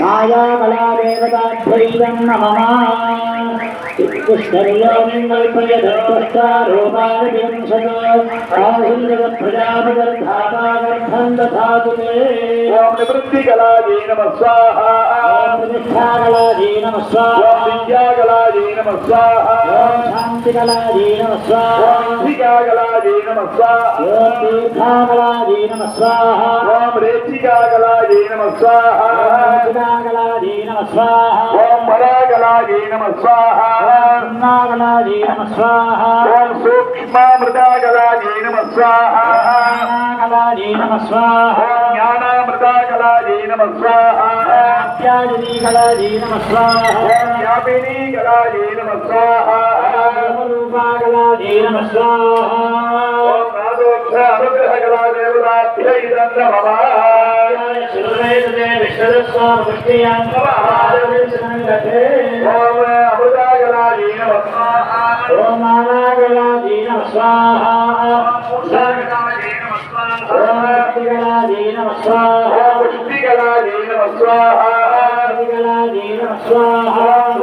मायाकला देवताभ्यै नमः निवृत्तिकलायै नमः स्वाहा प्रतिष्ठाकलायै नमः स्वाहा विद्याकलायै नमः स्वाहा शान्तिकलायै नमः स्वाहा धिकाकलायै नमः स्वाहा तीर्थाकलायै नमः स्वाहा रेचिकाकलायै नमः स्वाहा कलायै नमः स्वाहा ओम मराकलायै नमः स्वाहा नागलायै नमः स्वाहा ओम सूक्ष्मामृताकलायै नमः स्वाहा कलायै नमः स्वाहा ओम ज्ञानामृताकलायै नमः स्वाहा कलायै नमः स्वाहा ओम व्यापिनी कलायै नमः स्वाहा रूपाकलायै नमः स्वाहा ओम नादोक्ष अनुग्रह कला देवताभ्यै नमः ओम अमृताकलायै नमः स्वाहा ओम आनाकलायै नमः स्वाहा मूषाकलायै नमः स्वाहा कलायै नमः स्वाहा पुष्टिकलायै नमः स्वाहा कलायै नमः स्वाहा